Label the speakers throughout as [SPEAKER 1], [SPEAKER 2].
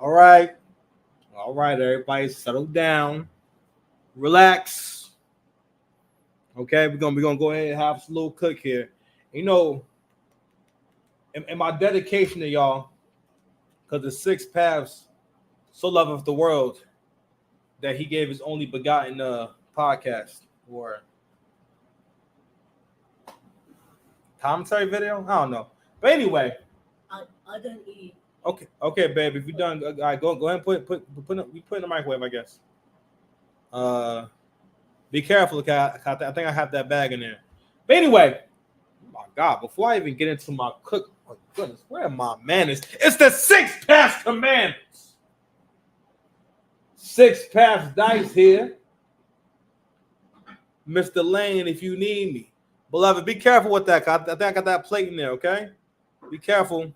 [SPEAKER 1] All right, everybody, settle down, relax. Okay, we're gonna go ahead and have a little cook here. You know, in my dedication to y'all, because the six paths so loveth the world that he gave his only begotten podcast or commentary video. I don't know, but anyway.
[SPEAKER 2] I don't eat.
[SPEAKER 1] Okay, babe. If you're done, all right, go ahead and put in the microwave, I guess. Be careful, okay? I think I have that bag in there. But anyway, oh my God! Before I even get into my cook, oh goodness, where are my manners? It's the Six Paths Commandments. Six Paths Dice here, Mr. Lane. If you need me, beloved, be careful with that. I think I got that plate in there. Okay, be careful.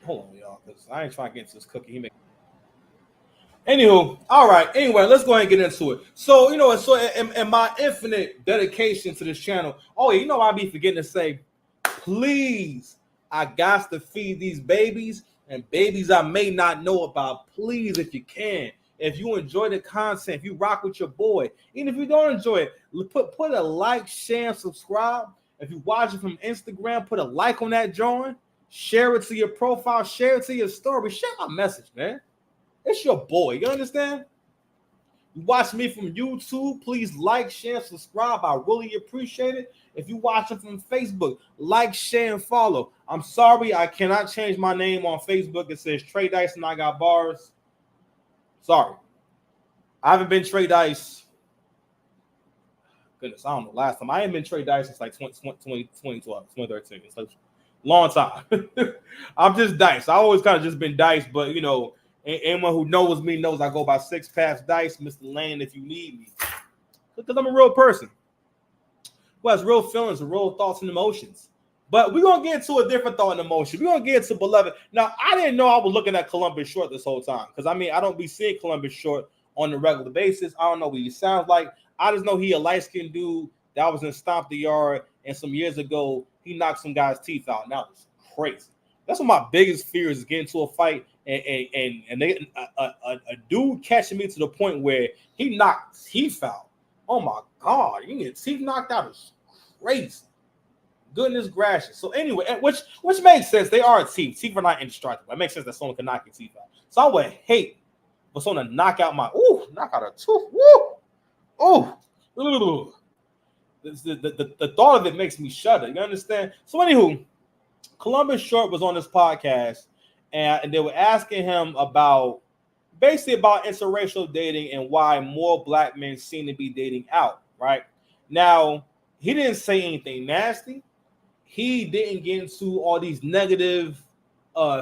[SPEAKER 1] Hold on, y'all, because I ain't trying to get into this cookie. Anywho, all right. Anyway, let's go ahead and get into it. So, in my infinite dedication to this channel, I be forgetting to say, please, I got to feed these babies and babies I may not know about. Please, if you can, if you enjoy the content, if you rock with your boy, even if you don't enjoy it, put a like, share, and subscribe. If you watch it from Instagram, put a like on that drawing. Share it to your profile. Share it to your story. Share my message, man. It's your boy. You understand? You watch me from YouTube, please like, share, subscribe. I really appreciate it. If you watch it from Facebook, like, share, and follow. I'm sorry, I cannot change my name on Facebook. It says Trey Dice and I got bars. Sorry. I haven't been Trey Dice. Goodness, I don't know. Last time I ain't been Trey Dice since like 2012, 2013. It's like long time. I'm just Dice. I always kind of just been Dice, but anyone who knows me knows I go by Six Paths Dice, Mr. Lane, if you need me. Because I'm a real person who has real feelings and real thoughts and emotions. But we're going to get into a different thought and emotion. We're going to get into Beloved. Now, I didn't know I was looking at Columbus Short this whole time. Because, I don't be seeing Columbus Short on a regular basis. I don't know what he sounds like. I just know he a light-skinned dude that was in Stomp the Yard. And some years ago, he knocked some guy's teeth out. Now it's crazy. That's one of my biggest fears is getting into a fight and they, a dude catching me to the point where he knocked teeth out. Oh my God, you get teeth knocked out is crazy. Goodness gracious. So anyway, which makes sense. They are teeth. Teeth are not indestructible. It makes sense that someone can knock your teeth out. So I would hate for someone to knock out a tooth. Ooh. The thought of it makes me shudder. You understand? So anywho, Columbus Short was on this podcast and they were asking him about interracial dating and why more black men seem to be dating out, right? Now, he didn't say anything nasty. He didn't get into all these negative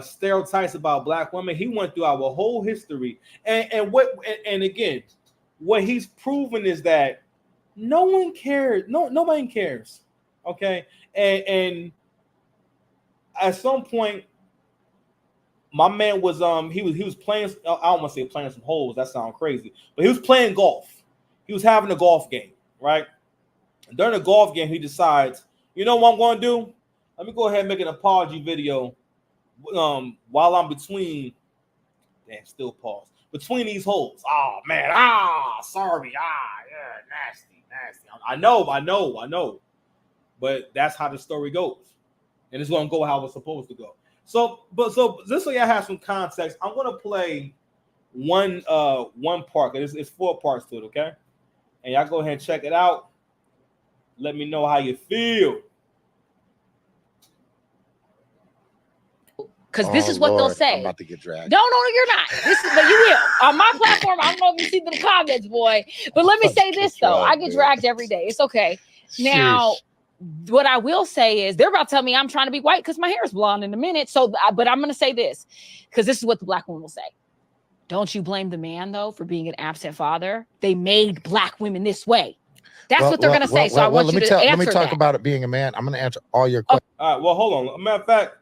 [SPEAKER 1] stereotypes about black women. He went through our whole history. And again, what he's proven is that no one cares. Nobody cares. Okay. And at some point, my man was he was playing. I don't want to say playing some holes. That sounds crazy, but he was playing golf. He was having a golf game, right? And during the golf game, he decides, you know what I'm going to do? Let me go ahead and make an apology video. While I'm between, still pause between these holes. Oh man, sorry, yeah, nasty. I know. But that's how the story goes, and it's going to go how it's supposed to go. So just so y'all have some context, I'm gonna play one part. It's 4 parts to it, okay? And y'all go ahead and check it out. Let me know how you feel.
[SPEAKER 3] Because this is what they'll say.
[SPEAKER 4] I'm about to get dragged.
[SPEAKER 3] No, you're not. But you will. On my platform, I don't know if you see the comments, boy. But let me say this though: I get dragged every day. It's okay. Now. What I will say is they're about to tell me I'm trying to be white because my hair is blonde in a minute. So, but I'm going to say this because this is what the black woman will say. Don't you blame the man, though, for being an absent father? They made black women this way. That's what they're going to say. So I want you to answer
[SPEAKER 4] Let me talk
[SPEAKER 3] that.
[SPEAKER 4] about it being a man. I'm going to answer all your questions.
[SPEAKER 1] All right. Well, hold on. Matter of fact,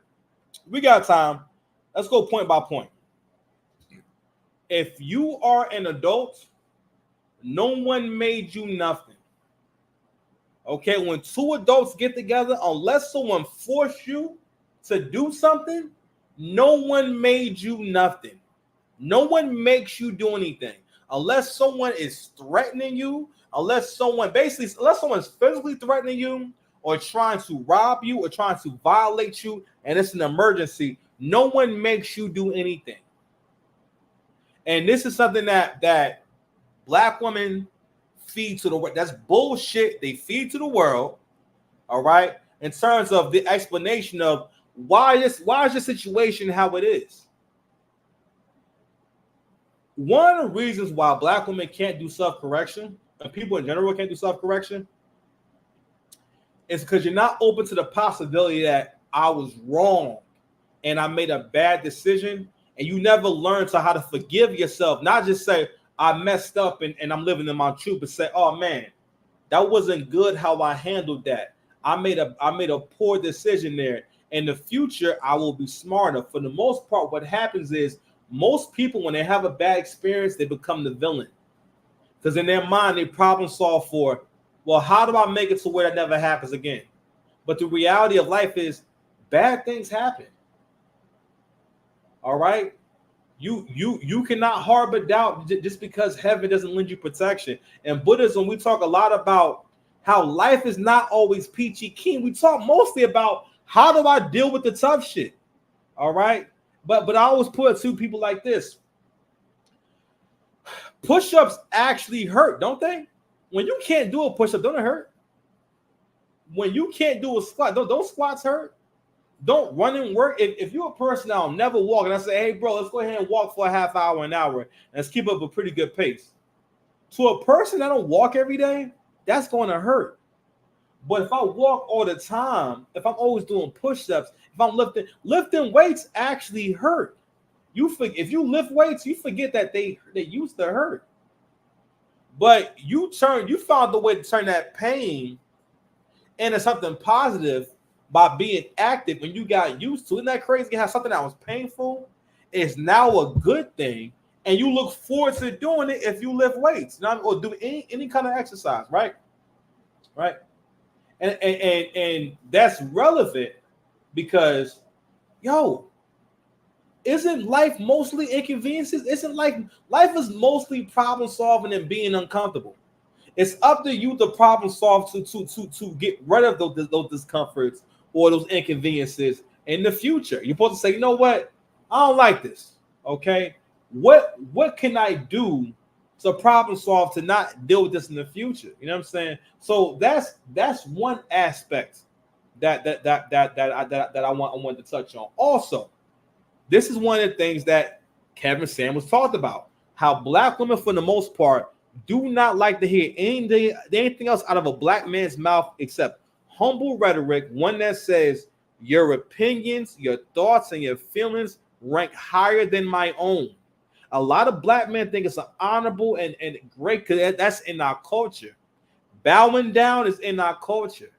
[SPEAKER 1] we got time. Let's go point by point. If you are an adult, no one made you nothing. Okay, when 2 adults get together, unless someone forced you to do something, no one made you nothing. No one makes you do anything unless someone is threatening you, unless someone's physically threatening you or trying to rob you or trying to violate you, and it's an emergency. No one makes you do anything. And this is something that Black women feed to the world. That's bullshit. They feed to the world. All right. In terms of the explanation of why is this situation how it is. One of the reasons why Black women can't do self-correction, and people in general can't do self-correction, is because you're not open to the possibility that I was wrong and I made a bad decision, and you never learn how to forgive yourself. Not just say, I messed up and I'm living in my truth, but say, oh man, that wasn't good how I handled that. I made a poor decision there. In the future, I will be smarter. For the most part, what happens is most people, when they have a bad experience, they become the villain. Because in their mind, they problem solve for, well, how do I make it to where that never happens again? But the reality of life is bad things happen. All right? You cannot harbor doubt just because heaven doesn't lend you protection. In Buddhism, we talk a lot about how life is not always peachy keen. We talk mostly about how do I deal with the tough shit. All right? But I always put it to people like this. Push-ups actually hurt, don't they? When you can't do a push-up, don't it hurt? When you can't do a squat, don't squats hurt? Don't run and work. If you're a person that'll never walk, and I say, hey, bro, let's go ahead and walk for a half hour, an hour, and let's keep up a pretty good pace. To a person that don't walk every day, that's going to hurt. But if I walk all the time, if I'm always doing push-ups, if I'm lifting weights actually hurt. If you lift weights, you forget that they used to hurt. But you found the way to turn that pain into something positive by being active when you got used to it. Isn't that crazy how something that was painful is now a good thing, and you look forward to doing it if you lift weights, or do any kind of exercise, right? Right. And that's relevant because, isn't life mostly inconveniences? Isn't life is mostly problem solving and being uncomfortable? It's up to you to problem solve to get rid of those discomforts or those inconveniences in the future. You're supposed to say, you know what? I don't like this. Okay. What can I do to problem solve to not deal with this in the future? You know what I'm saying? So that's one aspect that I want to touch on. Also, this is one of the things that Kevin Samuels talked about, how Black women, for the most part, do not like to hear anything else out of a Black man's mouth except humble rhetoric, one that says your opinions, your thoughts, and your feelings rank higher than my own. A lot of Black men think it's an honorable and great, because that's in our culture. Bowing down is in our culture.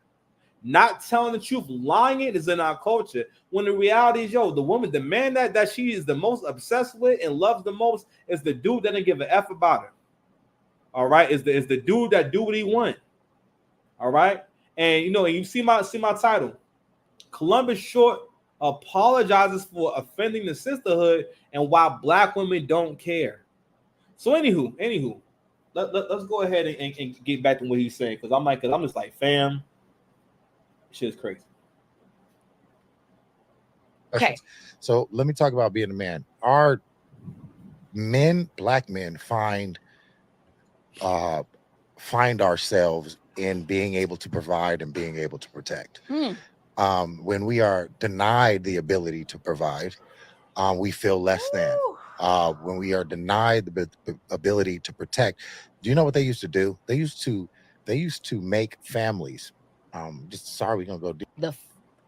[SPEAKER 1] Not telling the truth, lying it is in our culture. When the reality is, the man that she is the most obsessed with and loves the most is the dude that doesn't give a F about her. All right, is the dude that do what he want. All right, and you see my title. Columbus Short apologizes for offending the sisterhood and why Black women don't care. So anywho, let's go ahead and get back to what he's saying, because I'm just like, fam, shit is crazy.
[SPEAKER 3] Okay.
[SPEAKER 4] So let me talk about being a man. Our Black men, find ourselves in being able to provide and being able to protect. When we are denied the ability to provide, we feel less than. When we are denied the ability to protect, do you know what they used to do? They used to make families. Sorry, we're gonna go deep.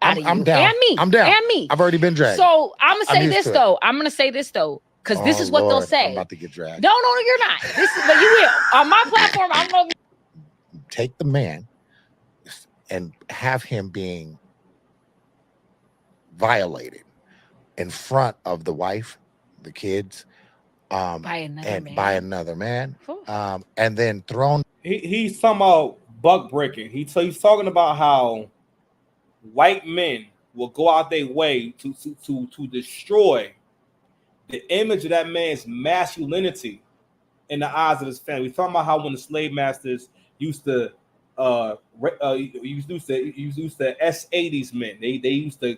[SPEAKER 4] I'm down.
[SPEAKER 3] And me.
[SPEAKER 4] I'm down.
[SPEAKER 3] And me.
[SPEAKER 4] I've already been dragged.
[SPEAKER 3] So I'm gonna say this though, because this is what they'll say.
[SPEAKER 4] I'm about to get dragged.
[SPEAKER 3] No, you're not. But you will. On my platform, I don't know.
[SPEAKER 4] Take the man and have him being violated in front of the wife, the kids, by another man, and then thrown.
[SPEAKER 1] He's talking about buck breaking. He's talking about how white men will go out their way to destroy the image of that man's masculinity in the eyes of his family. We're talking about how when the slave masters used to used to S.A. these men. They used to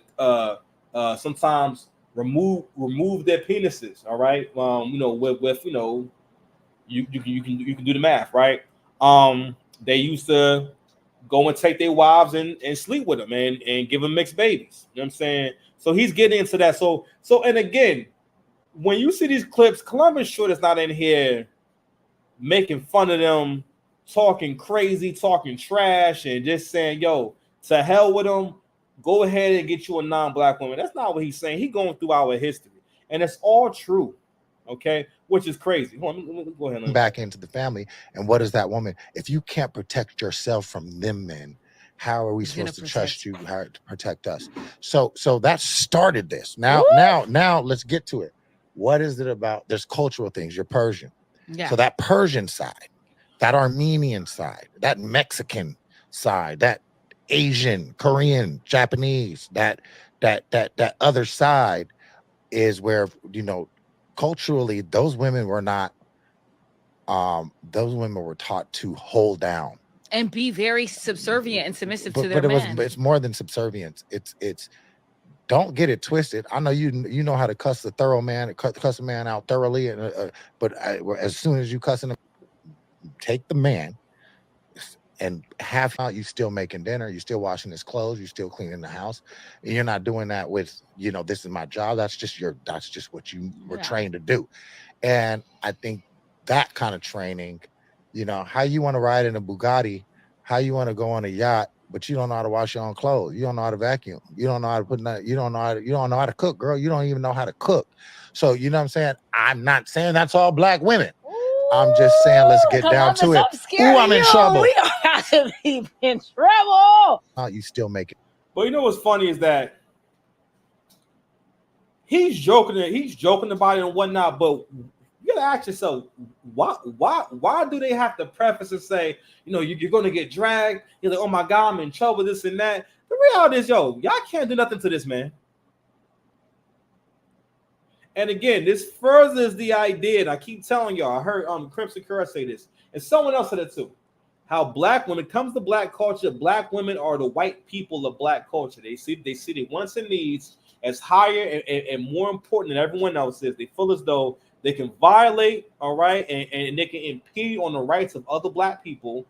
[SPEAKER 1] sometimes remove their penises. All right, with you can do the math, right? They used to go and take their wives and sleep with them and give them mixed babies. You know what I'm saying? So he's getting into that. So and again, when you see these clips, Columbus Short is not in here making fun of them, talking crazy, talking trash, and just saying, yo, to hell with them. Go ahead and get you a non-black woman. That's not what he's saying. He's going through our history. And it's all true. Okay, which is crazy. Hold on, let me go ahead.
[SPEAKER 4] Back into the family, and what is that woman? If you can't protect yourself from them men, how are we supposed to trust you? How to protect us? So that started this. Now let's get to it. What is it about? There's cultural things. You're Persian, so that Persian side, that Armenian side, that Mexican side, that Asian, Korean, Japanese, that other side is where culturally, those women were not. Those women were taught to hold down
[SPEAKER 3] and be very subservient and submissive to their men.
[SPEAKER 4] But it's more than subservience. It's don't get it twisted. I know you know how to cuss a man out thoroughly, but as soon as you cussing him, take the man and half out, you still making dinner, you still washing his clothes, you still cleaning the house. And you're not doing that with, this is my job. That's just what you were trained to do. And I think that kind of training, how you want to ride in a Bugatti, how you want to go on a yacht, but you don't know how to wash your own clothes. You don't know how to vacuum. You don't know how to you don't know how to cook, girl. You don't even know how to cook. So, you know what I'm saying? I'm not saying that's all black women. I'm just saying, let's get down to it.
[SPEAKER 3] Ooh,
[SPEAKER 4] I'm in trouble.
[SPEAKER 3] We are about to be in trouble.
[SPEAKER 4] You still make it.
[SPEAKER 1] But you know what's funny is that he's joking about it and whatnot. But you gotta ask yourself, why do they have to preface and say, you're gonna get dragged? You're like, oh my God, I'm in trouble, this and that. The reality is, y'all can't do nothing to this man. And again, this furthers the idea, and I keep telling y'all, I heard Crimson Curse say this, and someone else said it too, how when it comes to black culture, black women are the white people of black culture. They see their wants and needs as higher and more important than everyone else is. They feel as though they can violate, all right, and they can impede on the rights of other black people,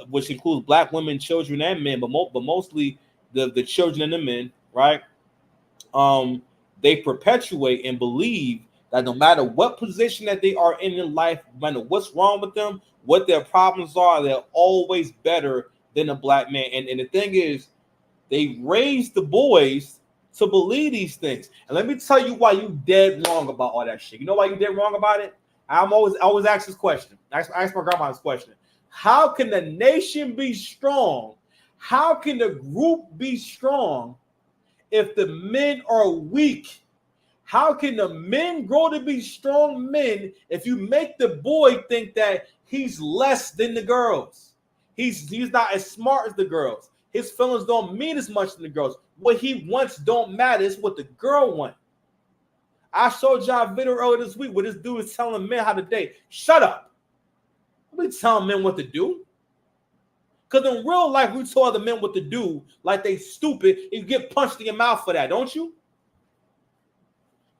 [SPEAKER 1] which includes black women, children, and men, but mostly the children and the men, right? They perpetuate and believe that no matter what position that they are in life, no matter what's wrong with them, what their problems are, they're always better than a black man. And the thing is, they raise the boys to believe these things. And let me tell you why you dead wrong about all that shit. You know why you dead wrong about it? I always ask this question. I ask my grandma this question. How can the nation be strong? How can the group be strong if the men are weak? How can the men grow to be strong men if you make the boy think that he's less than the girls? He's not as smart as the girls. His feelings don't mean as much than the girls. What he wants don't matter. It's what the girl wants. I showed y'all a video earlier this week where this dude is telling men how to date. Shut up. We telling men what to do. Because in real life, we tell other men what to do like they stupid. You get punched in your mouth for that, don't you?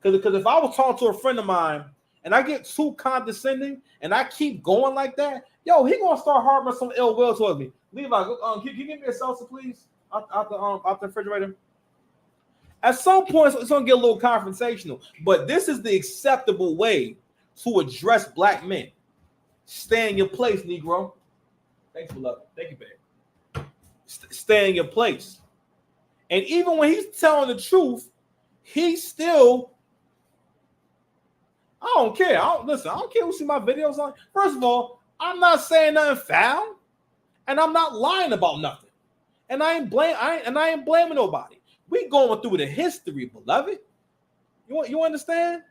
[SPEAKER 1] Because if I was talking to a friend of mine and I get too condescending and I keep going like that, yo, he gonna start harboring some ill will towards me. Levi, can you give me a salsa, please, out the refrigerator? At some point, it's gonna get a little confrontational. But this is the acceptable way to address black men. Stay in your place, Negro. Thanks for loving. Thank you, babe. Stay in your place. And even when he's telling the truth, he's still. I don't care. I don't care who see my videos on. First of all, I'm not saying nothing foul, and I'm not lying about nothing. And I ain't blaming nobody. We going through the history, beloved. You understand?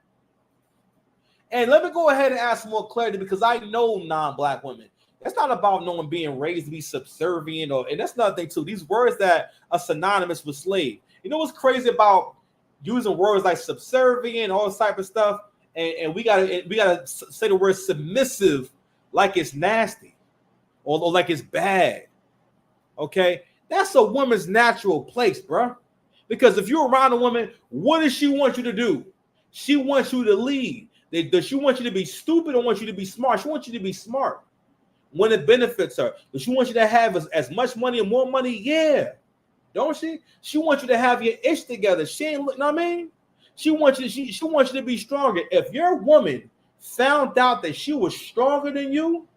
[SPEAKER 1] And let me go ahead and ask some more clarity because I know non-black women It's not about no one being raised to be subservient, and that's another thing too. These words that are synonymous with slave. You know what's crazy about using words like subservient, all this type of stuff, and we gotta say the word submissive like it's nasty or like it's bad. Okay, that's a woman's natural place, bro. Because if you're around a woman, what does she want you to do? She wants you to lead. Does she want you to be stupid or want you to be smart? She wants you to be smart when it benefits her. Does she want you to have as much money and more money? Yeah. Don't she? She wants you to have your ish together. She ain't, you know what I mean? She wants you to be stronger. If your woman found out that she was stronger than you,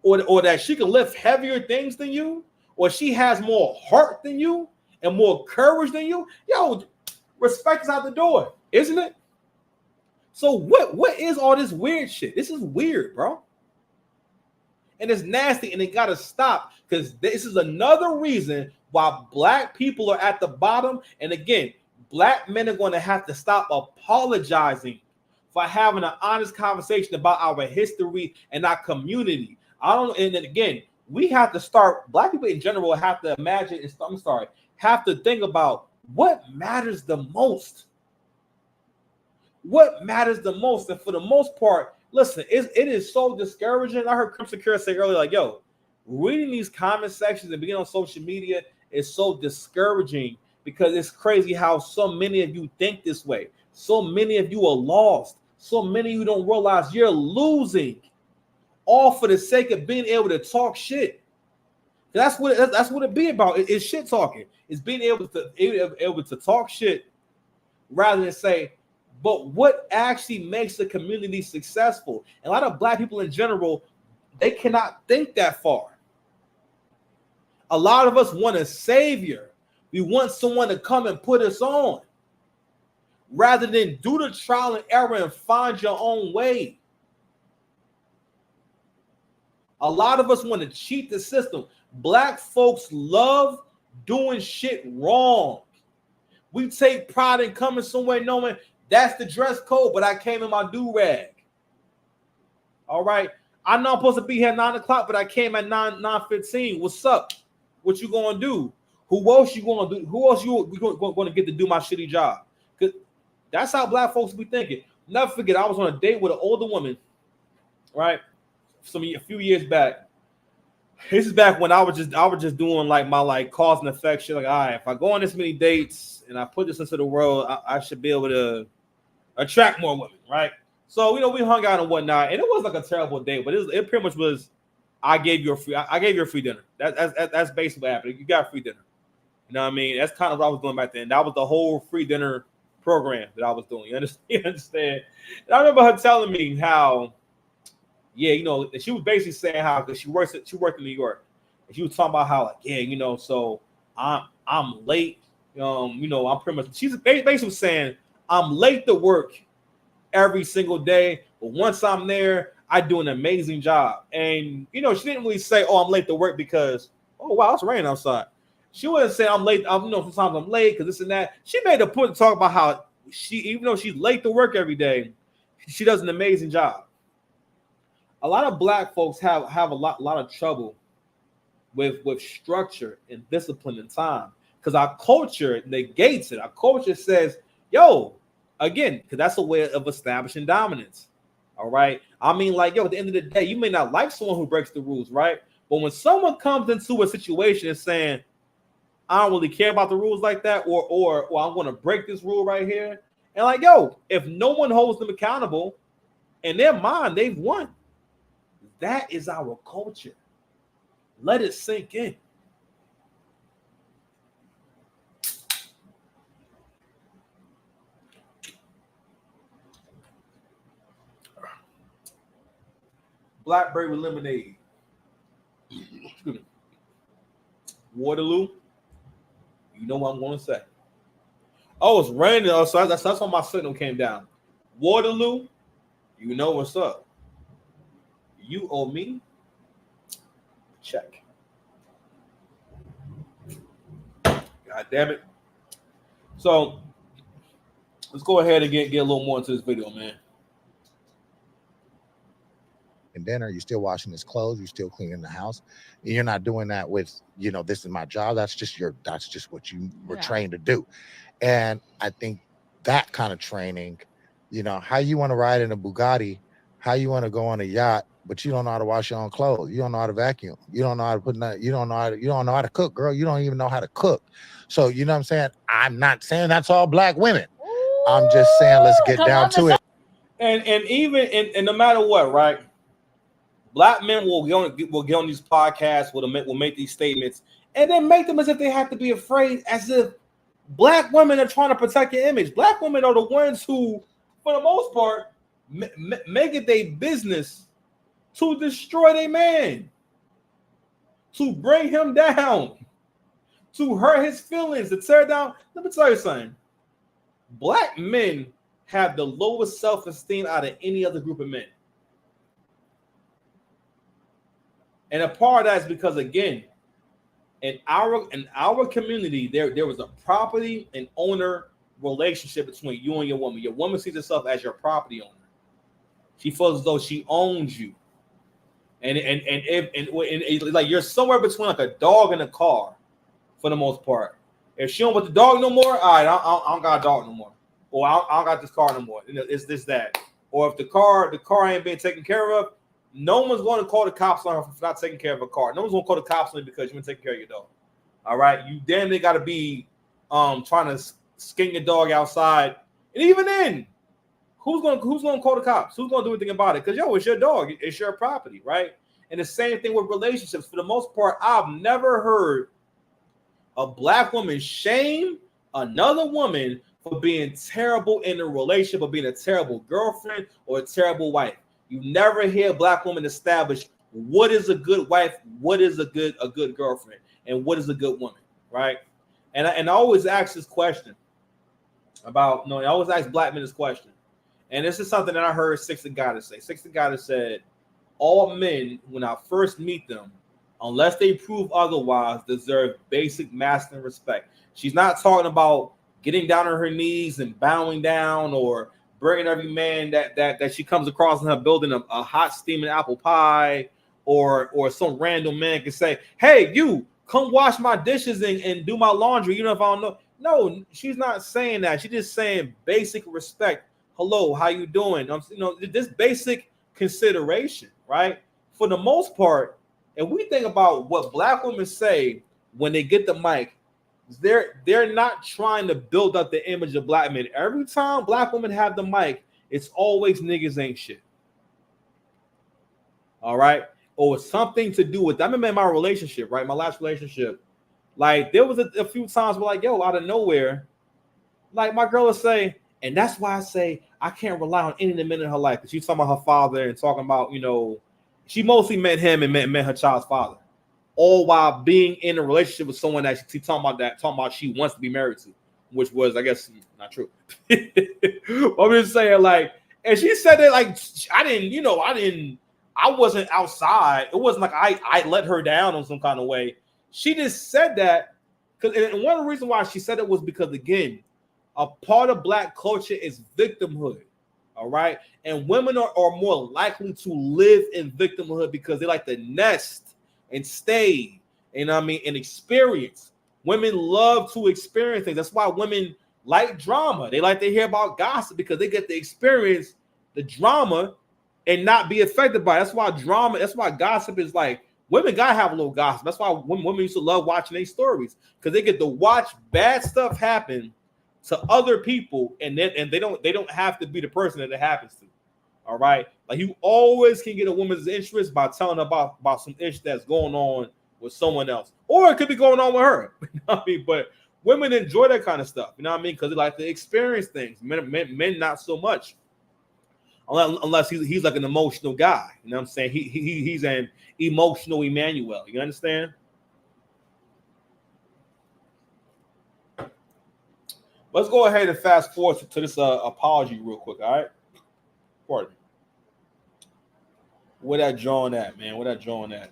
[SPEAKER 1] or that she can lift heavier things than you, or she has more heart than you and more courage than you, yo, respect is out the door, isn't it? So what is all this weird shit? This is weird, bro. And it's nasty, and it gotta stop, because this is another reason why black people are at the bottom. And again, black men are going to have to stop apologizing for having an honest conversation about our history and our community. And then again, we have to start, black people in general have to imagine, have to think about what matters the most. What matters the most? And for the most part, listen, it is so discouraging. I heard Crimson Cure say earlier, like, yo, reading these comment sections and being on social media is so discouraging, because it's crazy how so many of you think this way. So many of you are lost. So many of you don't realize you're losing, all for the sake of being able to talk shit. That's what it be about. It's shit talking. It's being able to talk shit rather than say, but what actually makes the community successful? And a lot of black people in general, they cannot think that far. A lot of us want a savior. We want someone to come and put us on, rather than do the trial and error and find your own way. A lot of us want to cheat the system. Black folks love doing shit wrong. We take pride in coming somewhere knowing that's the dress code, but I came in my do-rag. All right. I know I'm supposed to be here at 9 o'clock, but I came at 9:15. What's up? What you gonna do? Who else you gonna do? Who else you gonna get to do my shitty job? Because that's how black folks be thinking. Never forget, I was on a date with an older woman, right? A few years back. This is back when I was just doing like my cause and effect shit. Like, all right, if I go on this many dates and I put this into the world, I should be able to attract more women, right? So we hung out and whatnot, and it was like a terrible date, but it pretty much was. I gave you a free dinner. That's basically what happened. You got free dinner. You know what I mean? That's kind of what I was doing back then. That was the whole free dinner program that I was doing. You understand? And I remember her telling me how, yeah, she was basically saying how, because she worked in New York, and she was talking about how, like, yeah, so I'm late. I'm pretty much, she's basically saying I'm late to work every single day, but once I'm there, I do an amazing job. And she didn't really say, oh, I'm late to work because, oh wow, it's raining outside. She wouldn't say I'm late. Sometimes I'm late because this and that. She made a point to talk about how even though she's late to work every day, she does an amazing job. A lot of black folks have a lot of trouble with structure and discipline and time, because our culture negates it. Our culture says, yo, again, because that's a way of establishing dominance. All right. I mean, like, yo, at the end of the day, you may not like someone who breaks the rules, right? But when someone comes into a situation and saying, I don't really care about the rules like that, or I'm going to break this rule right here, and like, yo, if no one holds them accountable, in their mind, they've won. That is our culture. Let it sink in. Blackberry with lemonade. Waterloo. You know what I'm going to say. Oh, it's raining. Oh, so that's why my signal came down. Waterloo. You know what's up. You owe me. Check. God damn it. So let's go ahead and get a little more into this video, man.
[SPEAKER 4] cooking dinner. You're still washing his clothes. You're still cleaning the house. And you're not doing that with, this is my job. That's just what you were trained to do. And I think that kind of training, how you want to ride in a Bugatti, how you want to go on a yacht, but you don't know how to wash your own clothes. You don't know how to vacuum. You don't know how to you don't know how to cook, girl. You don't even know how to cook. So, you know what I'm saying? I'm not saying that's all black women. I'm just saying, let's get down to it.
[SPEAKER 1] And even and no matter what, right? Black men will get on these podcasts, will make these statements, and then make them as if they have to be afraid, as if black women are trying to protect your image. Black women are the ones who, for the most part, make it their business to destroy their man, to bring him down, to hurt his feelings, to tear down. Let me tell you something. Black men have the lowest self-esteem out of any other group of men. And a part of that is because, again, in our community, there was a property and owner relationship between you and your woman. Your woman sees herself as your property owner. She feels as though she owns you. And like you're somewhere between like a dog and a car, for the most part. If she don't want the dog no more, all right, I don't got a dog no more. Or I don't got this car no more. It's this, that. Or if the car ain't being taken care of, no one's going to call the cops on her for not taking care of a car. No one's going to call the cops on you because you didn't take care of your dog. All right? You damn near got to be trying to skin your dog outside. And even then, who's going to call the cops? Who's going to do anything about it? Because, it's your dog. It's your property, right? And the same thing with relationships. For the most part, I've never heard a black woman shame another woman for being terrible in a relationship, or being a terrible girlfriend or a terrible wife. You never hear a black woman establish what is a good wife, what is a good girlfriend, and what is a good woman, right? And I always ask this question I always ask black men this question. And this is something that I heard Sistahood say. Sistahood said, all men, when I first meet them, unless they prove otherwise, deserve basic masculine respect. She's not talking about getting down on her knees and bowing down, or bringing every man that she comes across in her building a hot steaming apple pie, or some random man can say, hey, you come wash my dishes and do my laundry. If I don't know. No, she's not saying that. She's just saying basic respect. Hello, how you doing? This basic consideration, right? For the most part, if we think about what black women say when they get the mic, they're not trying to build up the image of black men. Every time black women have the mic, it's always niggas ain't shit. All right? Or something to do with that. I remember in my relationship, right? My last relationship, like there was a few times where like, out of nowhere, like my girl would say, and that's why I say I can't rely on any men in her life. Because she's talking about her father and talking about, she mostly met him and met her child's father. All while being in a relationship with someone that she's talking about she wants to be married to, which was, I guess, not true. I'm just saying, like, and she said that, like, I wasn't outside. It wasn't like I let her down on some kind of way. She just said that because, and one of the reasons why she said it was because, again, a part of black culture is victimhood. All right. And women are more likely to live in victimhood because they like to nest and stay, and experience. Women love to experience things. That's why women like drama. They like to hear about gossip because they get to experience the drama and not be affected by it. That's why gossip is like, women gotta have a little gossip. That's why women used to love watching these stories, because they get to watch bad stuff happen to other people, and they don't have to be the person that it happens to. All right, like you always can get a woman's interest by telling her about some issue that's going on with someone else, or it could be going on with her. But women enjoy that kind of stuff. Because they like to experience things. Men not so much, unless he's like an emotional guy. You know what I'm saying? He's an emotional Emmanuel. You understand? Let's go ahead and fast forward to this apology real quick. All right, pardon me. Where that drawing at, man? Where that drawing at?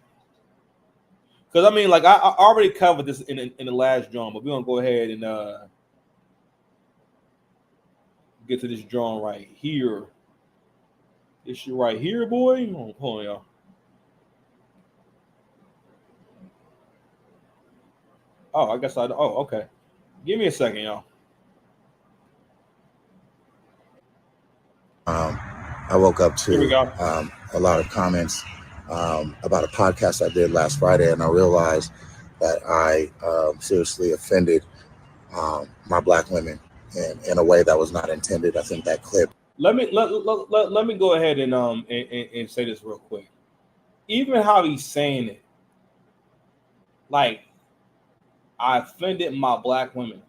[SPEAKER 1] Because I already covered this in the last drawing, but we're gonna go ahead and get to this drawing right here. This shit right here, boy. Hold on, y'all. Oh, I guess I. Oh, okay. Give me a second, y'all.
[SPEAKER 4] I woke up
[SPEAKER 1] Here we
[SPEAKER 4] to
[SPEAKER 1] go.
[SPEAKER 4] a lot of comments about a podcast I did last Friday, and I realized that I seriously offended my black women in a way that was not intended. I think that clip.
[SPEAKER 1] Let me go ahead and say this real quick. Even how he's saying it, like I offended my black women.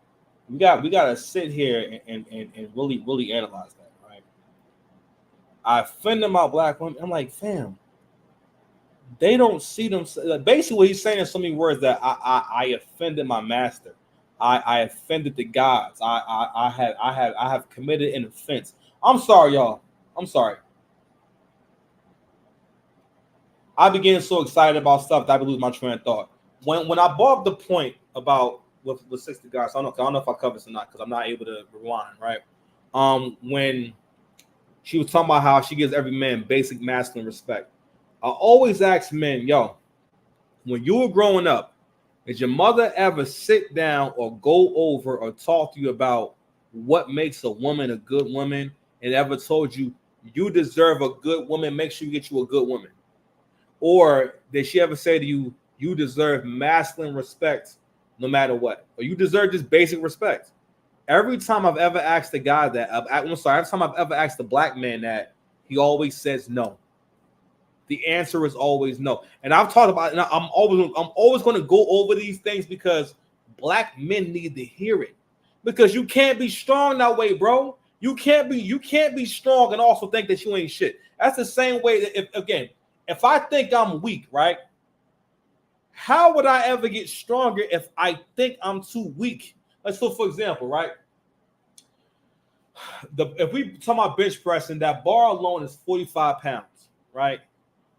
[SPEAKER 1] We gotta sit here and really analyze that, right? I offended my black women. I'm like, fam, they don't see them. Basically, what he's saying in so many words that I offended my master. I offended the gods. I have committed an offense. I'm sorry, y'all. I'm sorry. I began so excited about stuff that I would lose my train of thought. When I brought up the point about with 60 guys, I don't know if I covered this or not because I'm not able to rewind, right? When she was talking about how she gives every man basic masculine respect. I always ask men, yo, when you were growing up, did your mother ever sit down or go over or talk to you about what makes a woman a good woman and ever told you you deserve a good woman, make sure you get you a good woman? Or did she ever say to you, you deserve masculine respect no matter what? Or you deserve just basic respect? Every time I've ever asked the guy that, every time I've ever asked the black man that, he always says no. The answer is always no. And I've talked about it, and I'm always going to go over these things because black men need to hear it. Because you can't be strong that way, bro. You can't be strong and also think that you ain't shit. That's the same way that if I think I'm weak, right? How would I ever get stronger if I think I'm too weak? So, for example, right? If we talk about bench pressing, that bar alone is 45 pounds, right?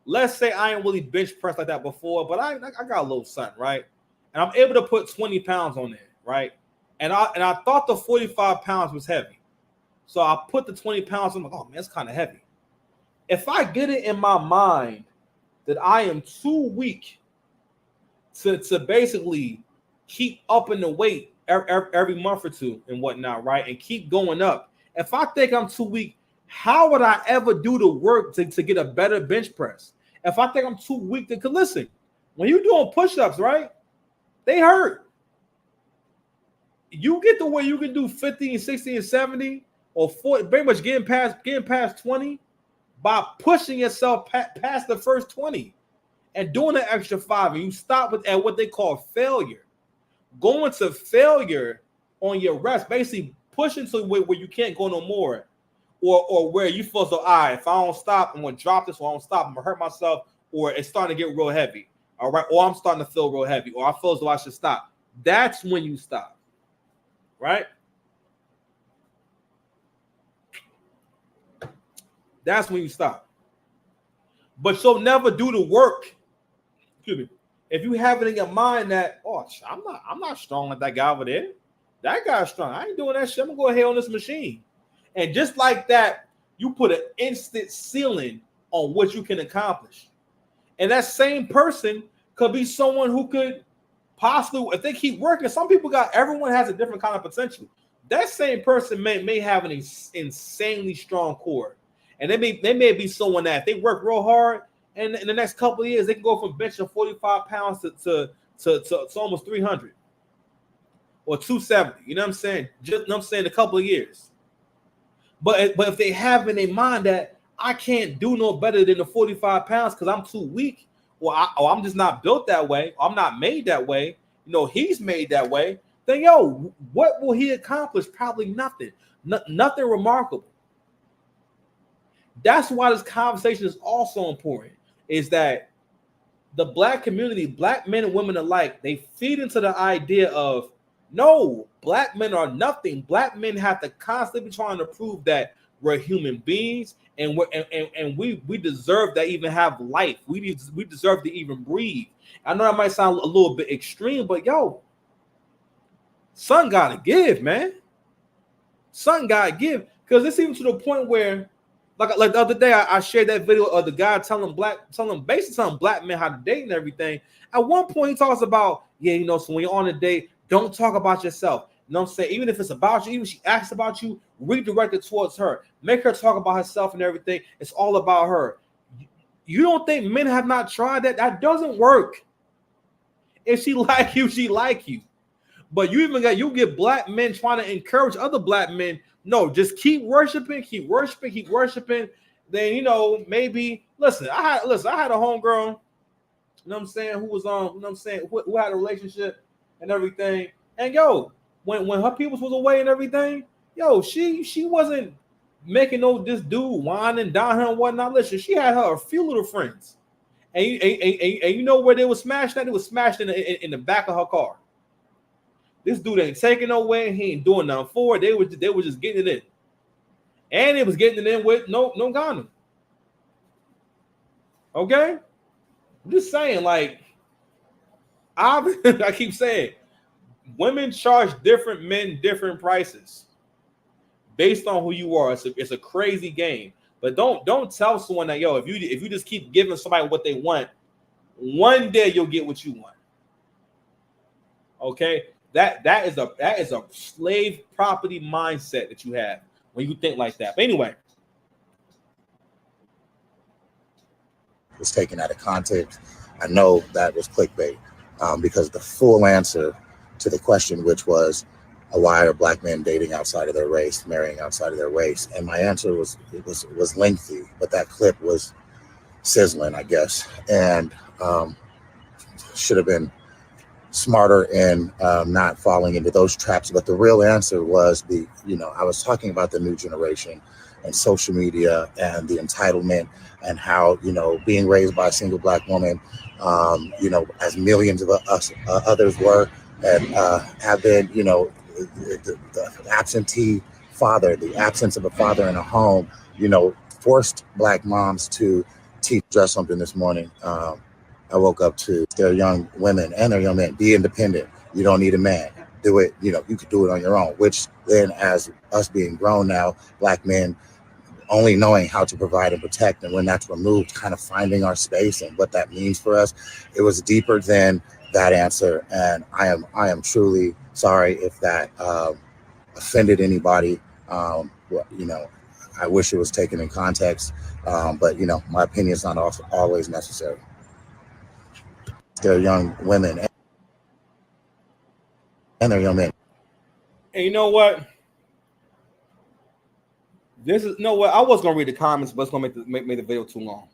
[SPEAKER 1] Let's say I ain't really bench pressed like that before, but I got a little something, right? And I'm able to put 20 pounds on there, right? And I thought the 45 pounds was heavy. So I put the 20 pounds on, I'm like, oh man, it's kind of heavy. If I get it in my mind that I am too weak to basically keep up in the weight every month or two and whatnot, right? And keep going up. If I think I'm too weak, how would I ever do the work to get a better bench press? If I think I'm too weak to listen, when you're doing push-ups, right? They hurt. You get the way you can do 50 and 60 and 70 or 40, pretty much getting past 20 by pushing yourself past the first 20 and doing an extra 5, and you stop at what they call failure. Going to failure on your rest, basically pushing to where you can't go no more. Or where you feel so, all right, if I don't stop, I'm going to drop this, or I don't stop, I'm going to hurt myself, or it's starting to get real heavy, all right? Or I'm starting to feel real heavy, or I feel as though I should stop. That's when you stop, right? That's when you stop. But you'll never do the work. Excuse me. If you have it in your mind that, oh, I'm not strong like that guy over there. That guy's strong. I ain't doing that shit. I'm going to go ahead on this machine. And just like that, you put an instant ceiling on what you can accomplish. And that same person could be someone who could possibly, if they keep working, everyone has a different kind of potential. That same person may have an insanely strong core. And they may be someone that if they work real hard, and in the next couple of years, they can go from benching 45 pounds to almost 300 or 270. You know what I'm saying? A couple of years. But if they have in their mind that I can't do no better than the 45 pounds because I'm too weak, or I'm just not built that way, or I'm not made that way, he's made that way, then what will he accomplish? Probably nothing. Nothing remarkable. That's why this conversation is also important, is that the black community, black men and women alike, they feed into the idea of, no, black men are nothing. Black men have to constantly be trying to prove that we're human beings and we deserve to even have life. We deserve to even breathe. I know that might sound a little bit extreme, but son gotta give, man. Son gotta give. Because it's even to the point where Like the other day, I shared that video of the guy basically telling black men how to date and everything. At one point, he talks about, so when you're on a date, don't talk about yourself. You know what I'm saying? Even if it's about you, even if she asks about you, redirect it towards her. Make her talk about herself and everything. It's all about her. You don't think men have not tried that? That doesn't work. If she like you, she like you. But you get black men trying to encourage other black men. No, just keep worshiping. Then maybe listen. I had a homegirl. You know what I'm saying? Who was on? You know what I'm saying? Who had a relationship and everything. And when her people was away and everything, she wasn't making this dude whine and dine her and whatnot. Listen, she had her a few little friends, and you know where they were smashed at? They were smashed in the back of her car. This dude ain't taking no way. He ain't doing nothing for it. They were just getting it in, and it was getting it in with no condom. Okay, I'm just saying, like I keep saying, women charge different men different prices based on who you are. It's a crazy game. But don't tell someone that if you just keep giving somebody what they want, one day you'll get what you want. Okay. That is a slave property mindset that you have when you think like that. But anyway,
[SPEAKER 4] was taken out of context. I know that was clickbait because the full answer to the question, which was, why are black men dating outside of their race, marrying outside of their race? And my answer was lengthy, but that clip was sizzling, I guess, and should have been smarter in not falling into those traps. But the real answer was I was talking about the new generation and social media and the entitlement and how, being raised by a single black woman, as millions of us others were and have been, the absentee father, the absence of a father in a home, forced black moms to address something this morning. I woke up to their young women and their young men, be independent. You don't need a man. Do it. You could do it on your own, which then as us being grown now, black men only knowing how to provide and protect. And when that's removed, kind of finding our space and what that means for us, it was deeper than that answer. And I am truly sorry if that offended anybody. I wish it was taken in context, but my opinion is not always necessary. They're young women and their young men.
[SPEAKER 1] And you know what? I was gonna read the comments, but it's gonna make the video too long.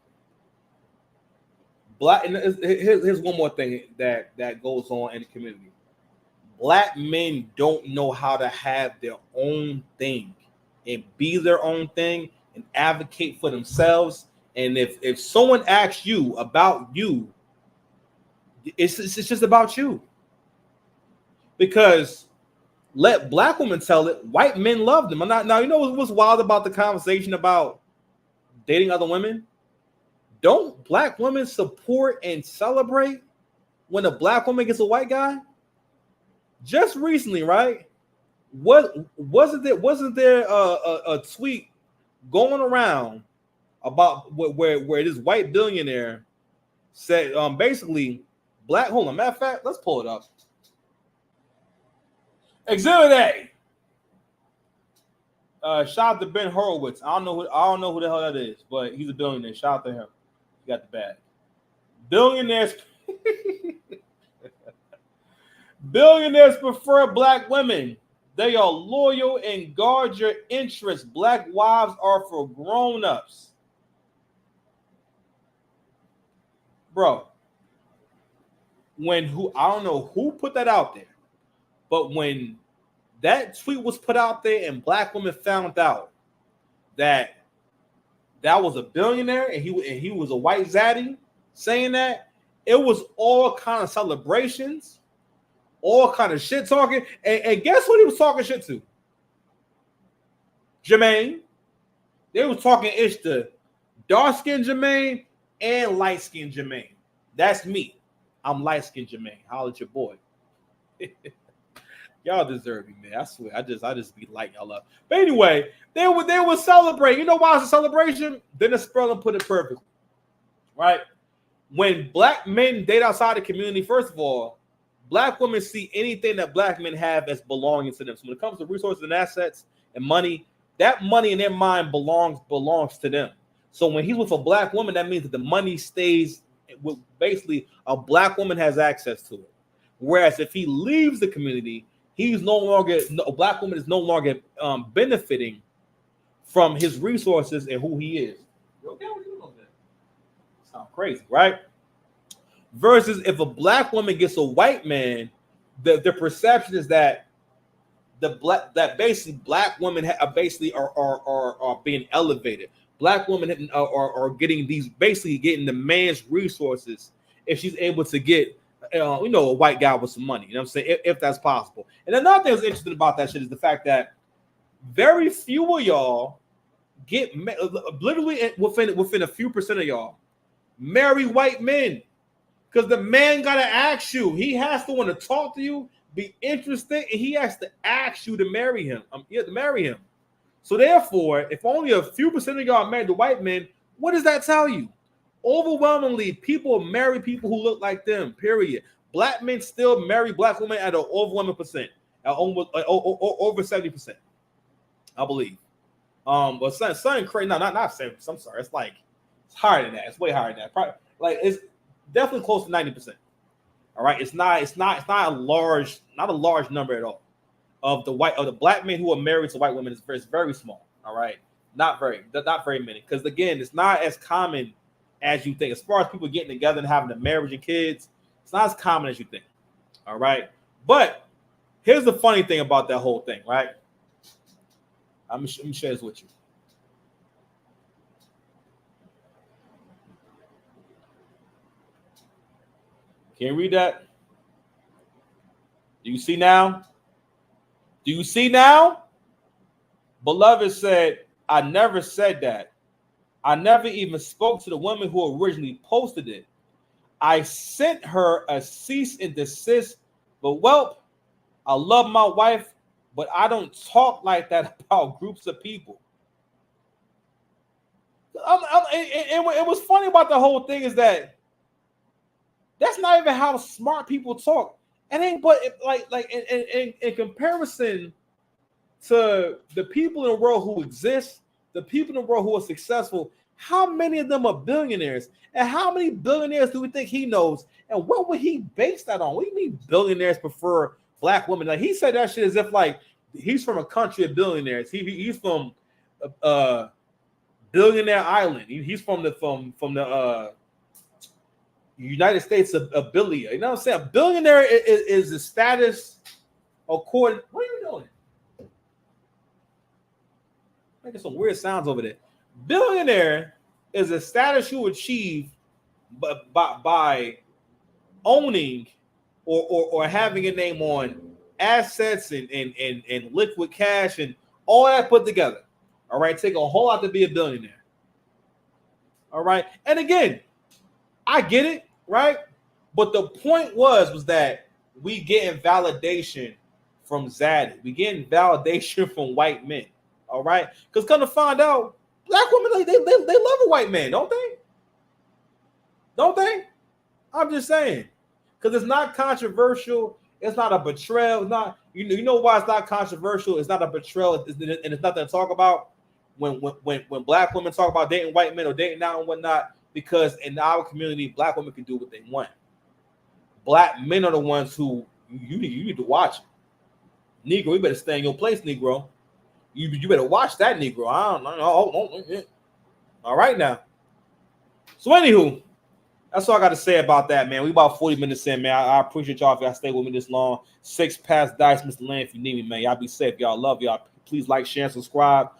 [SPEAKER 1] Here's one more thing that goes on in the community. Black men don't know how to have their own thing and be their own thing and advocate for themselves. And if someone asks you about you, it's just about you. Because let black women tell it, white men love them. Now, you know what's wild about the conversation about dating other women? Don't black women support and celebrate when a black woman gets a white guy? Just recently, right? Wasn't there a tweet going around about where this white billionaire said basically black? Hold on, matter of fact, let's pull it up. Exhibit A. Shout out to Ben Horowitz. I don't know who the hell that is, but he's a billionaire. Shout out to him. He got the bag. Billionaires prefer black women. They are loyal and guard your interests. Black wives are for grown-ups. Bro, I don't know who put that out there, but when that tweet was put out there and black women found out that was a billionaire and he was a white zaddy saying that, it was all kind of celebrations, all kind of shit talking. And guess what he was talking shit to? Jermaine. They was talking ish to dark-skinned Jermaine and light-skinned Jermaine. That's me. I'm light-skinned Jermaine. Holla at your boy. Y'all deserve me, man. I swear. I just be lighting y'all up. But anyway, they would celebrate. You know why it's a celebration? Dennis Sperling put it perfectly. Right? When black men date outside the community, first of all, black women see anything that black men have as belonging to them. So when it comes to resources and assets and money, that money in their mind belongs to them. So when he's with a black woman, that means that the money stays with basically a black woman has access to it. Whereas if he leaves the community, a black woman is no longer benefiting from his resources and who he is. Okay, what are you doing over there? Sound crazy, right? Versus if a black woman gets a white man, the perception is that basically black women basically are being elevated. Black women are getting getting the man's resources if she's able to get a white guy with some money. You know what I'm saying? If that's possible. And another thing that's interesting about that shit is the fact that very few of y'all get literally within a few percent of y'all marry white men. Because the man gotta ask you. He has to want to talk to you, be interested, and he has to ask you to marry him. You have to marry him. So therefore, if only a few percent of y'all married to white men, what does that tell you? Overwhelmingly, people marry people who look like them. Period. Black men still marry black women at an overwhelming percent, over 70%, I believe. But something crazy. No, not 70%. I'm sorry. It's higher than that. It's way higher than that. Probably it's definitely close to 90%. All right. It's not a large number at all of the black men who are married to white women. Is very small. All right. Not very many. Because again, it's not as common as you think. As far as people getting together and having a marriage and kids, it's not as common as you think. All right. But here's the funny thing about that whole thing, right? Let me share this with you. Can you read that? Do you see now? Do you see now? Beloved said, I never said that. I never even spoke to the woman who originally posted it. I sent her a cease and desist, but I love my wife, but I don't talk like that about groups of people. And what's funny about the whole thing is that that's not even how smart people talk. And ain't but in comparison to the people in the world who exist, the people in the world who are successful, how many of them are billionaires? And how many billionaires do we think he knows? And what would he base that on? What do you mean billionaires prefer black women? Like he said that shit as if like he's from a country of billionaires. He's from Billionaire Island. He's from the United States of Billia. You know what I'm saying? A billionaire is the status according. What are you doing? Making some weird sounds over there. Billionaire is a status you achieve by owning or having a name on assets and liquid cash and all that put together. All right, take a whole lot to be a billionaire. All right, and again, I get it, right? But the point was that we getting validation from Zaddy. We getting validation from white men. All right, because come to find out, black women they love a white man, don't they? Don't they? I'm just saying, because it's not controversial. It's not a betrayal. It's not you know why it's not controversial. It's not a betrayal, and it's nothing to talk about. When black women talk about dating white men or dating out and whatnot, because in our community, black women can do what they want. Black men are the ones who you need to watch. Negro, you better stay in your place, Negro. You better watch that, Negro. I don't know. All right now. So anywho, that's all I got to say about that, man. We about 40 minutes in, man. I appreciate y'all if y'all stay with me this long. 6 past dice, Mr. Land, if you need me, man. Y'all be safe. Y'all love y'all. Please like, share, and subscribe.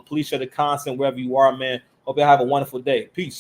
[SPEAKER 1] Please share the content wherever you are, man. Hope y'all have a wonderful day. Peace.